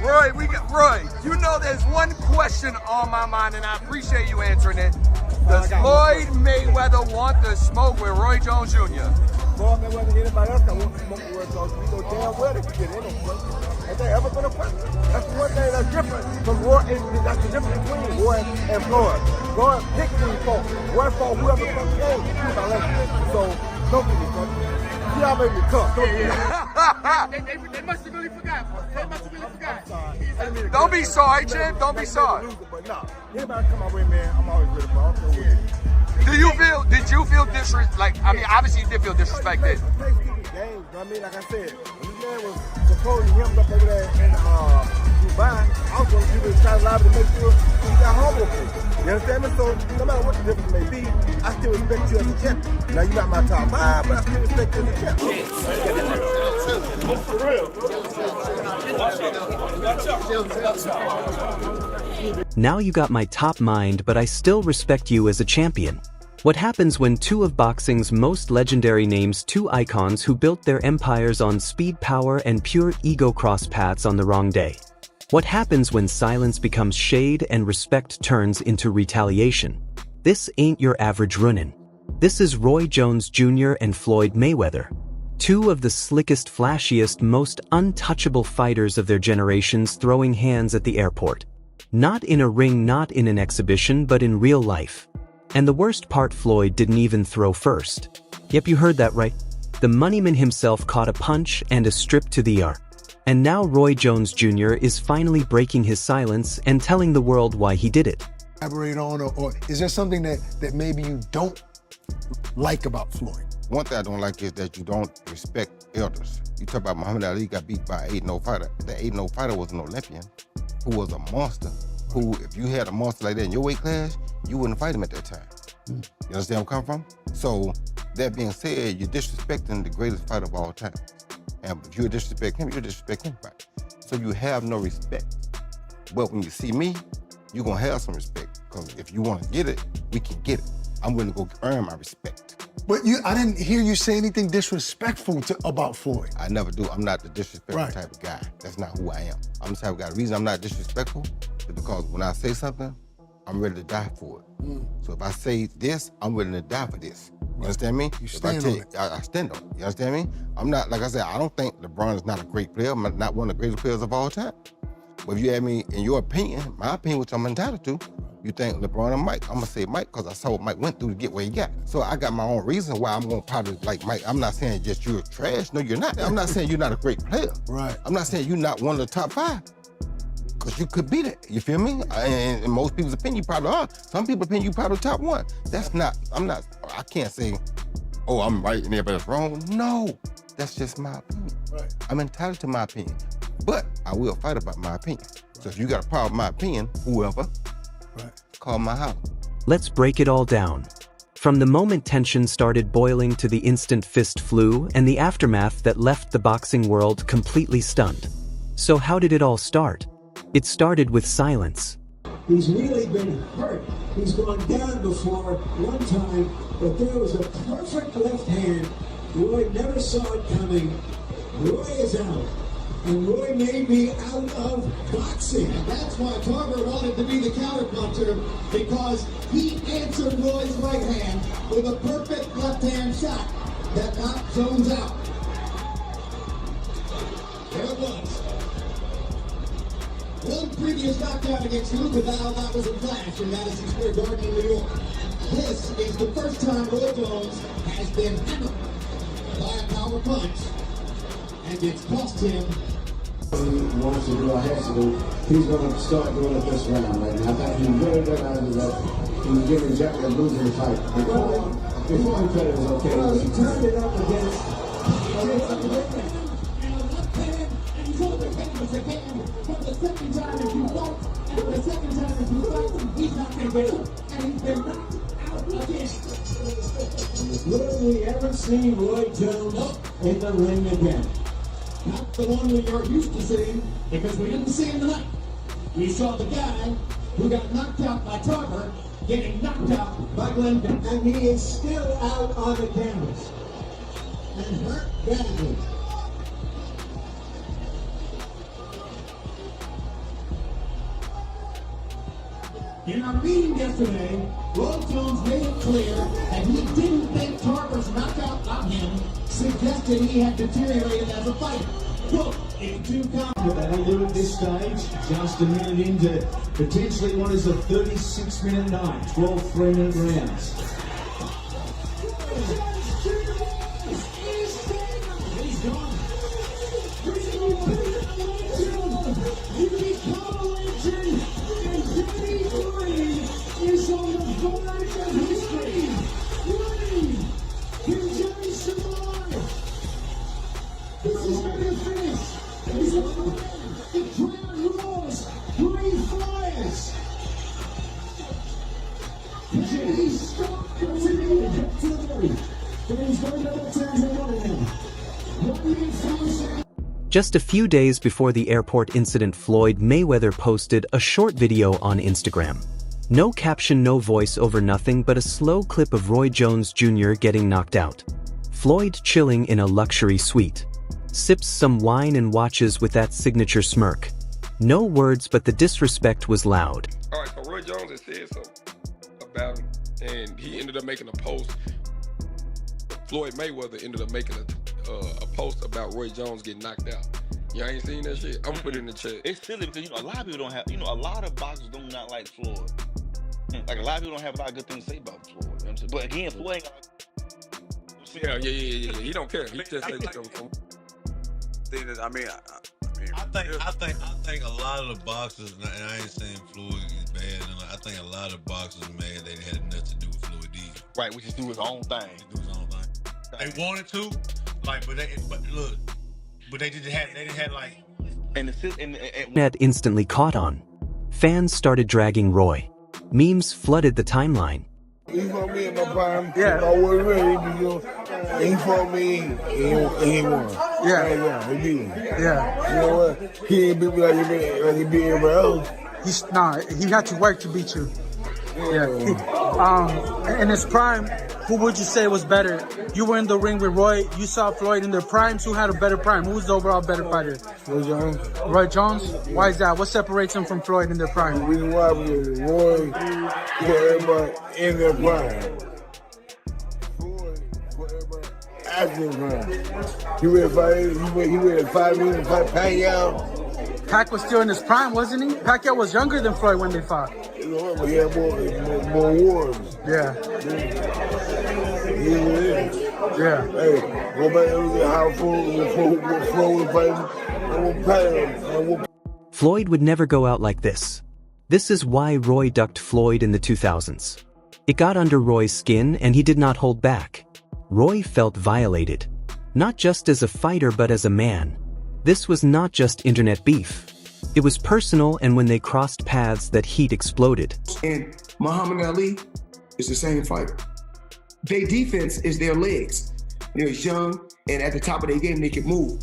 Roy, you know there's one question on my mind, and I appreciate you answering it. Does Floyd Mayweather want to smoke with Roy Jones Jr.? Floyd Mayweather, anybody else that wants to smoke with Roy Jones, we know damn well they can get in on Floyd. Has there ever been a fight? That's one thing that's different from Roy. That's the difference between Roy and Floyd. Floyd picked who he fought. Roy fought whoever fucking came. So, don't get me fucking. See how made me tough. They must have really forgot. They must have really forgot. Don't be sorry, champ. Don't be sorry. But nah, anybody come my way, man, I'm always ready for it. Did you feel disrespect? Like, I mean, obviously you did feel disrespected. Games, I mean, like I said, when this man was supposedly hemmed up over there in Dubai, I was going to do this kind of live to make sure he got home okay. You understand me? So, no matter what the difference may be, I still respect you as a champion. Now, you're not my top five, but I still respect you as a champion. Now you got my top mind, but I still respect you as a champion. What happens when two of boxing's most legendary names, two icons who built their empires on speed, power, and pure ego, cross paths on the wrong day? What happens when silence becomes shade and respect turns into retaliation? This ain't your average run-in. This is Roy Jones Jr. and Floyd Mayweather, two of the slickest, flashiest, most untouchable fighters of their generations, throwing hands at the airport. Not in a ring, not in an exhibition, but in real life. And the worst part, Floyd didn't even throw first. Yep, you heard that right. The moneyman himself caught a punch and a strip to the ear. And now Roy Jones Jr. is finally breaking his silence and telling the world why he did it. Elaborate on, or is there something that maybe you don't like about Floyd? One thing I don't like is that you don't respect elders. You talk about Muhammad Ali got beat by an 8-0 fighter. The 8-0 fighter was an Olympian who was a monster. Who, if you had a monster like that in your weight class, you wouldn't fight him at that time. You understand where I'm coming from? So, that being said, you're disrespecting the greatest fighter of all time. And if you disrespect him, you disrespect anybody. So you have no respect. But when you see me, you're gonna have some respect. Because if you wanna get it, we can get it. I'm gonna go earn my respect. But I didn't hear you say anything disrespectful about Floyd. I never do. I'm not the disrespectful type of guy. That's not who I am. I'm the type of guy. The reason I'm not disrespectful is because when I say something, I'm ready to die for it. So if I say this, I'm willing to die for this. You understand me? You stand on it. I stand on it. You understand me? I'm not, like I said, I don't think LeBron is not a great player. I'm not one of the greatest players of all time. But if you ask me, in your opinion, my opinion, which I'm entitled to, you think LeBron or Mike? I'm gonna say Mike because I saw what Mike went through to get where he got. So I got my own reason why I'm gonna probably like Mike. I'm not saying just you're trash. No, you're not. I'm not saying you're not a great player. Right. I'm not saying you're not one of the top five. Because you could be that, you feel me? And in most people's opinion, you probably are. Some people's opinion, you probably top one. That's not, I can't say, oh, I'm right and everybody's wrong. No, that's just my opinion. Right. I'm entitled to my opinion, but I will fight about my opinion. So if you got a problem with my opinion, whoever, call my house. Let's break it all down. From the moment tension started boiling to the instant fist flew and the aftermath that left the boxing world completely stunned. So how did it all start? It started with silence. He's really been hurt. He's gone down before one time, but there was a perfect left hand. Roy never saw it coming. Roy is out. And Roy may be out of boxing. And that's why Tarver wanted to be the counterpuncher, because he answered Roy's right hand with a perfect left-hand shot that knocked Jones out. There it was. One previous knockout against Luca Val, that was a flash in Madison Square Garden in New York. This is the first time Roy Jones has been hammered by a power punch, and it's cost him. He wants to do, has to do. He's going to start doing it this round right now. I think he really realizes that he's giving Jeffrey a losing fight. Before he said it was okay. Well, he turned it up against. But the second time if you fight, and the second time if you fight, he's not going to get up. And he's been knocked out again. Will we ever see Roy Jones in the ring again? Not the one we are used to seeing, because we didn't see him tonight. We saw the guy who got knocked out by Tarver getting knocked out by Glenn, and he is still out on the canvas and hurt badly. In our meeting yesterday, Roy Jones made it clear that he didn't think Tarver's knockout on him suggested he had deteriorated as a fighter. Quote, in two comments that I do at this stage, just a minute into potentially what is a 36-minute night, 12 3-minute rounds. He's gone. You become a legend, and Danny Green is on the verge of history. Green, can Johnny survive? This is not your finish. He's on the win. The crowd roars. Green fires. He's stopped. He's going to turn him on now. Just a few days before the airport incident, Floyd Mayweather posted a short video on Instagram. No caption, no voice over, nothing but a slow clip of Roy Jones Jr. getting knocked out. Floyd chilling in a luxury suite. Sips some wine and watches with that signature smirk. No words, but the disrespect was loud. All right, so Roy Jones had said something about him, and he ended up making a post. Floyd Mayweather ended up making a post about Roy Jones getting knocked out. Y'all ain't seen that shit? I'm gonna put it in the chat. It's silly because, a lot of people don't have, a lot of boxers do not like Floyd. Like, a lot of people don't have a lot of good things to say about Floyd. You know what I'm saying? But again, Floyd ain't got... Yeah. He don't care. He just says it. I think a lot of the boxers, and I ain't saying Floyd is bad, and I think a lot of boxers mad they had nothing to do with Floyd either. Right, we just do his own thing. They wanted to, but they didn't have like. And Net instantly caught on. Fans started dragging Roy. Memes flooded the timeline. He fought me in my prime. Yeah. I wasn't ready to go. He fought me and he won. Yeah, he beat me. Yeah. You know what? He didn't beat me like he beat everybody else. He had to work to beat you. Yeah. In his prime, who would you say was better? You were in the ring with Roy. You saw Floyd in their primes. Who had a better prime? Who was the overall better fighter? Roy Jones. Roy Jones? Why is that? What separates him from Floyd in their prime? The reason why was Roy put everybody in their prime. Floyd put everybody after his prime. He went 5 minutes to fight Pacquiao. Pac was still in his prime, wasn't he? Pacquiao was younger than Floyd when they fought. You know what? But he had more wars. Yeah. Yeah. Hey, go back and look at how Floyd was fighting. Floyd would never go out like this. This is why Roy ducked Floyd in the 2000s. It got under Roy's skin and he did not hold back. Roy felt violated. Not just as a fighter but as a man. This was not just internet beef. It was personal, and when they crossed paths, that heat exploded. And Muhammad Ali is the same fighter. Their defense is their legs. They're young, and at the top of their game, they can move.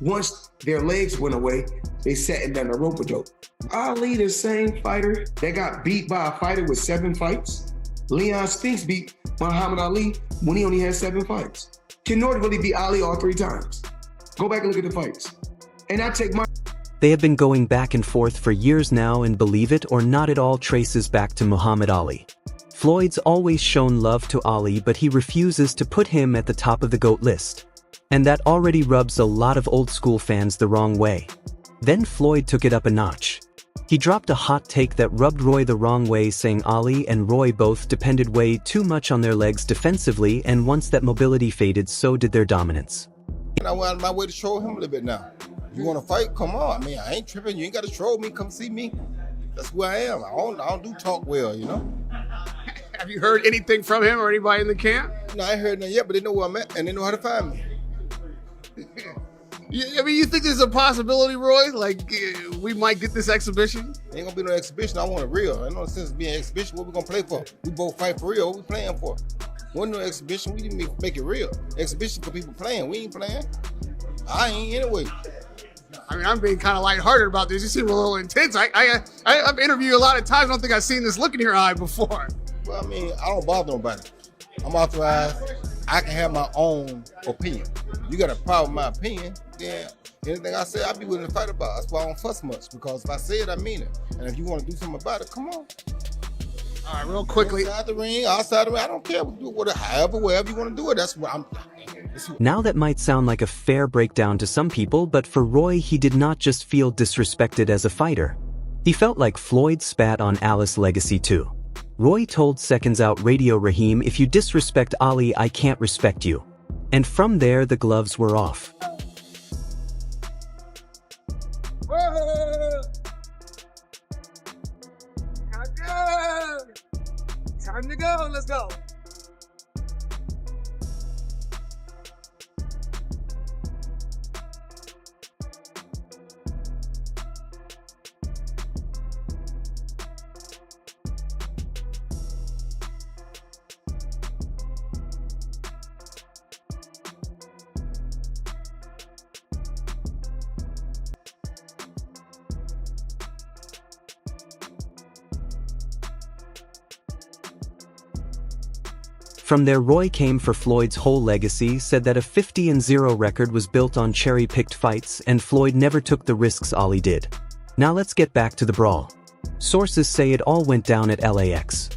Once their legs went away, they sat and done a rope-a-dope. Ali, the same fighter that got beat by a fighter with 7 fights. Leon Spinks beat Muhammad Ali when he only had 7 fights. Ken Norton really beat Ali all 3 times. Go back and look at the fights. And I take my... They have been going back and forth for years now, and believe it or not, it all traces back to Muhammad Ali. Floyd's always shown love to Ali, but he refuses to put him at the top of the GOAT list. And that already rubs a lot of old school fans the wrong way. Then Floyd took it up a notch. He dropped a hot take that rubbed Roy the wrong way, saying Ali and Roy both depended way too much on their legs defensively, and once that mobility faded, so did their dominance. I went out of my way to troll him a little bit now. You want to fight? Come on. I mean, I ain't tripping. You ain't got to troll me. Come see me. That's who I am. I don't do talk well, you know? Have you heard anything from him or anybody in the camp? No, I ain't heard nothing yet, but they know where I'm at and they know how to find me. I mean, you think there's a possibility, Roy? Like, we might get this exhibition? Ain't gonna be no exhibition. I want it real. Ain't no sense of being exhibition. What we gonna play for? We both fight for real. What we playing for? Wasn't no exhibition. We didn't make it real. Exhibition for people playing. We ain't playing. I ain't anyway. I mean, I'm being kind of lighthearted about this. You seem a little intense. I've interviewed you a lot of times. I don't think I've seen this look in your eye before. Well, I mean, I don't bother nobody. I'm authorized. I can have my own opinion. You got a problem with my opinion, then anything I say, I'll be willing to fight about. That's why I don't fuss much, because if I say it, I mean it. And if you want to do something about it, come on. All right, real quickly. Inside the ring, outside the ring, I don't care. Do whatever, however, wherever you want to do it. That's what I'm. Now that might sound like a fair breakdown to some people, but for Roy, he did not just feel disrespected as a fighter. He felt like Floyd spat on Alice's legacy too. Roy told Seconds Out Radio Raheem, "If you disrespect Ali, I can't respect you." And from there, the gloves were off. Time to go. Let's go. From there, Roy came for Floyd's whole legacy, said that a 50-0 record was built on cherry-picked fights, and Floyd never took the risks Ali did. Now let's get back to the brawl. Sources say it all went down at LAX.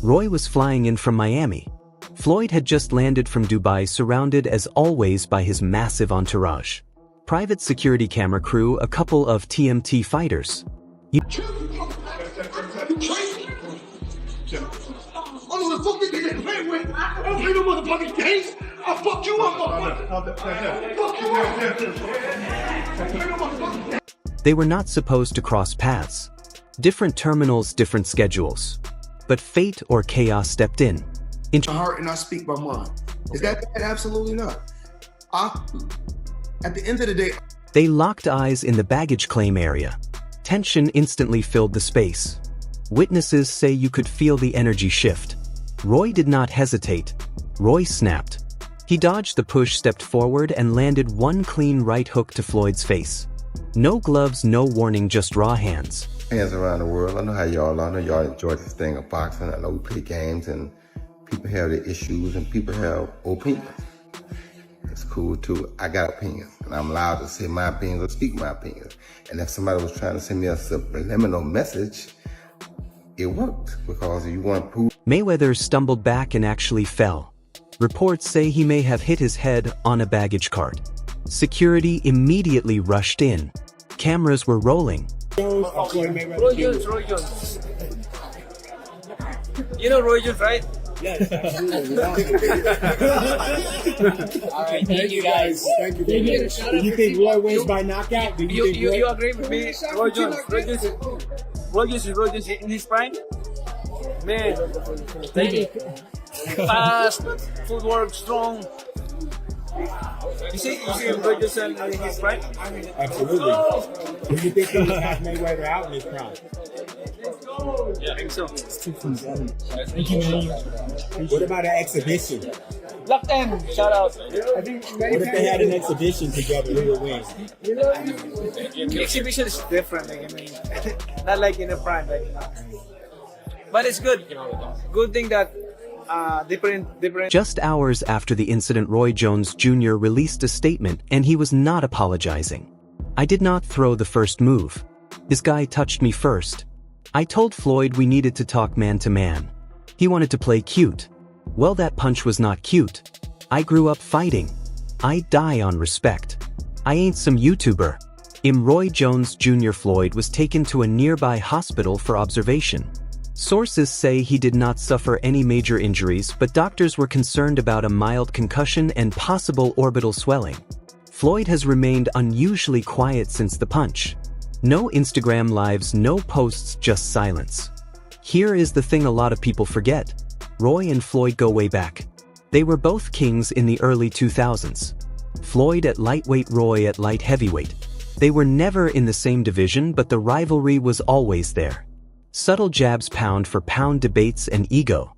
Roy was flying in from Miami. Floyd had just landed from Dubai, surrounded as always by his massive entourage. Private security camera crew, a couple of TMT fighters. I don't play no motherfucking games. I'll fuck you up, motherfucker. They were not supposed to cross paths. Different terminals, different schedules. But fate or chaos stepped in. My heart and I speak my mind. Is that bad? Absolutely not. At the end of the day, They locked eyes in the baggage claim area. Tension instantly filled the space. Witnesses say you could feel the energy shift. Roy did not hesitate. Roy snapped. He dodged the push, stepped forward, and landed one clean right hook to Floyd's face. No gloves, no warning, just raw hands. Fans around the world, I know how y'all are. I know y'all enjoy this thing of boxing. I know we play games and people have their issues and people have opinions. It's cool too. I got opinions and I'm allowed to say my opinions or speak my opinions. And if somebody was trying to send me a subliminal message, it worked because you want to prove. Mayweather stumbled back and actually fell. Reports say he may have hit his head on a baggage cart. Security immediately rushed in. Cameras were rolling. Roy Jones. You know Roy Jones, right? Yes, absolutely. All right, thank you guys. Thank you. Do you think Roy wins by knockout? Do You agree with me? Roy Jones is in his prime. Man, fast, footwork, strong. You see Roy Jones in his prime? Absolutely. Do you think he will have Mayweather out in his prime? Yeah, I think so. Thank you, man. What about an exhibition? Left end, shout out. I think what if they had an exhibition together? Who would win? Exhibition is different. Like, I mean, not like in the prime. Like, but it's good. Good thing that different. Just hours after the incident, Roy Jones Jr. released a statement, and he was not apologizing. "I did not throw the first move. This guy touched me first. I told Floyd we needed to talk man to man. He wanted to play cute. Well, that punch was not cute. I grew up fighting. I die on respect. I ain't some YouTuber." Roy Jones Jr. Floyd was taken to a nearby hospital for observation. Sources say he did not suffer any major injuries, but doctors were concerned about a mild concussion and possible orbital swelling. Floyd has remained unusually quiet since the punch. No Instagram lives, no posts, just silence. Here is the thing a lot of people forget. Roy and Floyd go way back. They were both kings in the early 2000s. Floyd at lightweight, Roy at light heavyweight. They were never in the same division, but the rivalry was always there. Subtle jabs, pound for pound debates, and ego.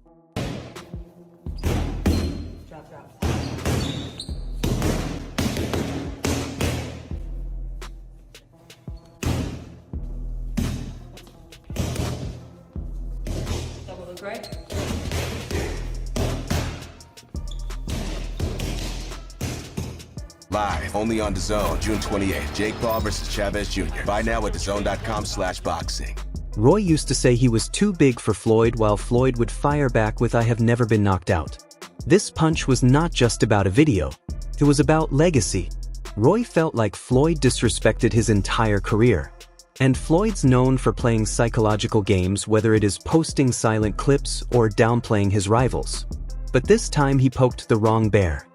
Live, only on DAZN, June 28th. Jake Paul versus Chavez Jr. Buy now at DAZN.com/boxing. Roy used to say he was too big for Floyd, while Floyd would fire back with "I have never been knocked out." This punch was not just about a video. It was about legacy. Roy felt like Floyd disrespected his entire career. And Floyd's known for playing psychological games, whether it is posting silent clips or downplaying his rivals. But this time he poked the wrong bear.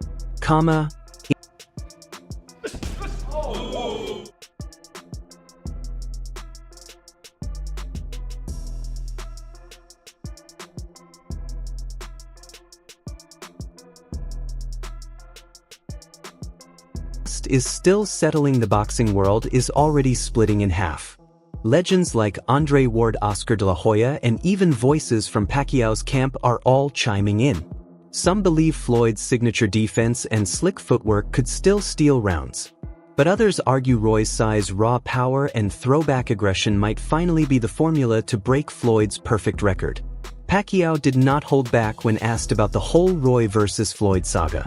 Is still settling. The boxing world is already splitting in half. Legends like Andre Ward, Oscar de la Hoya, and even voices from Pacquiao's camp are all chiming in. Some believe Floyd's signature defense and slick footwork could still steal rounds. But others argue Roy's size, raw power, and throwback aggression might finally be the formula to break Floyd's perfect record. Pacquiao did not hold back when asked about the whole Roy versus Floyd saga.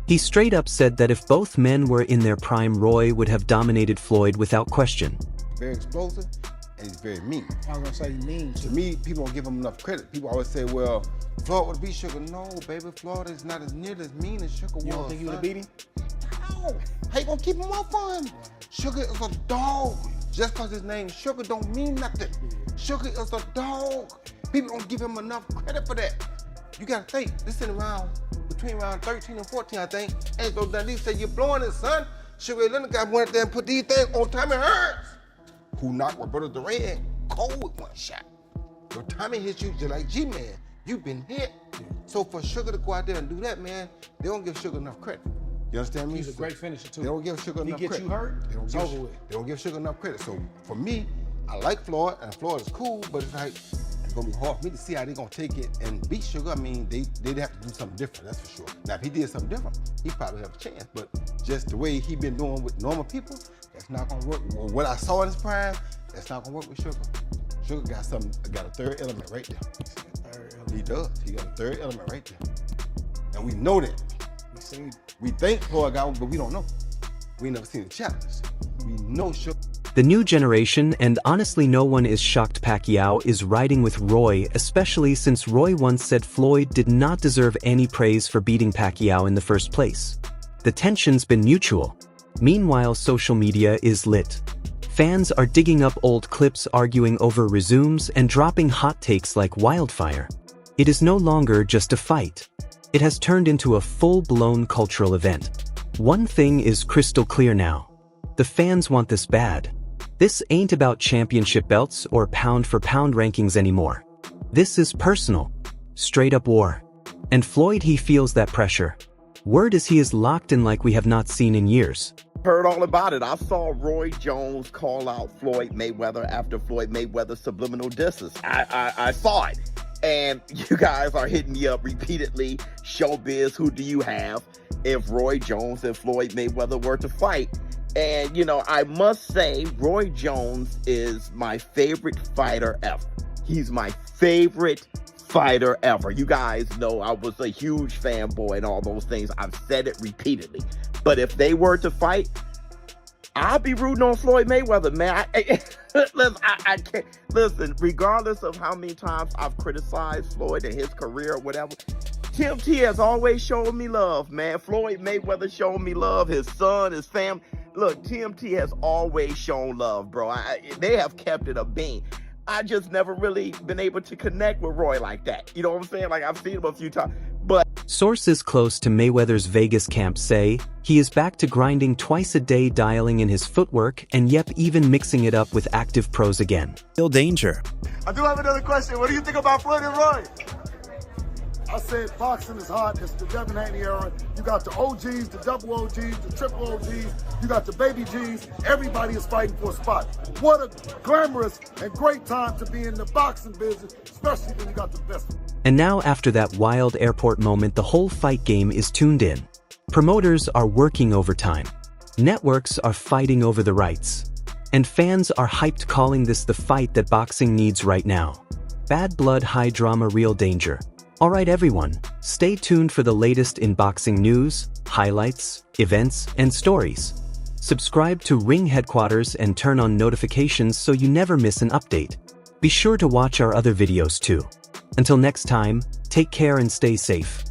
He straight up said that if both men were in their prime, Roy would have dominated Floyd without question. Very explosive, and he's very mean. I was gonna say mean. To me, people don't give him enough credit. People always say, well, Floyd would beat Sugar. No, baby, Floyd is not as near as mean as Sugar was. You don't think he would have beat him? No. How you gonna keep him off on him? Sugar is a dog. Just because his name Sugar don't mean nothing. Sugar is a dog. People don't give him enough credit for that. You gotta think, this is around between round 13 and 14, I think. And so Dundee said, you're blowing it, son. Sugar Leonard guy went up there and put these things on Tommy Hearns, who knocked Roberto Duran cold with one shot. So Tommy hits you just like G-Man. You've been hit. So for Sugar to go out there and do that, man, they don't give Sugar enough credit. You understand me? He's a great finisher, too. They don't give Sugar enough credit. He gets you hurt, it's over with. They don't give Sugar enough credit. So for me, I like Floyd, and Floyd is cool, but it's like, it's gonna be hard for me to see how they're gonna take it and beat Sugar. I mean, they'd have to do something different, that's for sure. Now, if he did something different, he probably have a chance. But just the way he been doing with normal people, that's not gonna work. What I saw in his prime, that's not gonna work with Sugar. Sugar got a third element right there. He does. He got a third element right there. And we know that. We think Floyd got one, but we don't know. We never seen the challenge. We know Sugar. The new generation, and honestly no one is shocked Pacquiao is riding with Roy, especially since Roy once said Floyd did not deserve any praise for beating Pacquiao in the first place. The tension's been mutual. Meanwhile, social media is lit. Fans are digging up old clips, arguing over resumes, and dropping hot takes like wildfire. It is no longer just a fight. It has turned into a full-blown cultural event. One thing is crystal clear now. The fans want this bad. This ain't about championship belts or pound-for-pound rankings anymore. This is personal. Straight-up war. And Floyd, he feels that pressure. Word is he is locked in like we have not seen in years. Heard all about it. I saw Roy Jones call out Floyd Mayweather after Floyd Mayweather's subliminal disses. I saw it. And you guys are hitting me up repeatedly. Showbiz, who do you have if Roy Jones and Floyd Mayweather were to fight? And, you know, I must say, Roy Jones is my favorite fighter ever. He's my favorite fighter ever. You guys know I was a huge fanboy and all those things. I've said it repeatedly. But if they were to fight, I'll be rooting on Floyd Mayweather, man. I can't. Listen, regardless of how many times I've criticized Floyd and his career or whatever, Tim T has always shown me love, man. Floyd Mayweather showed me love. His son, his family. Look, TMT has always shown love, bro. They have kept it a bean. I just never really been able to connect with Roy like that. You know what I'm saying? Like, I've seen him a few times, but... Sources close to Mayweather's Vegas camp say he is back to grinding twice a day, dialing in his footwork, and yep, even mixing it up with active pros again. Still danger. I do have another question. What do you think about Floyd and Roy? I said boxing is hot. It's the Devin Haney era. You got the OGs, the double OGs, the triple OGs. You got the baby Gs. Everybody is fighting for a spot. What a glamorous and great time to be in the boxing business, especially when you got the best. And now, after that wild airport moment, the whole fight game is tuned in. Promoters are working overtime. Networks are fighting over the rights. And fans are hyped, calling this the fight that boxing needs right now. Bad blood, high drama, real danger. Alright everyone, stay tuned for the latest in boxing news, highlights, events, and stories. Subscribe to Ring Headquaterzz and turn on notifications so you never miss an update. Be sure to watch our other videos too. Until next time, take care and stay safe.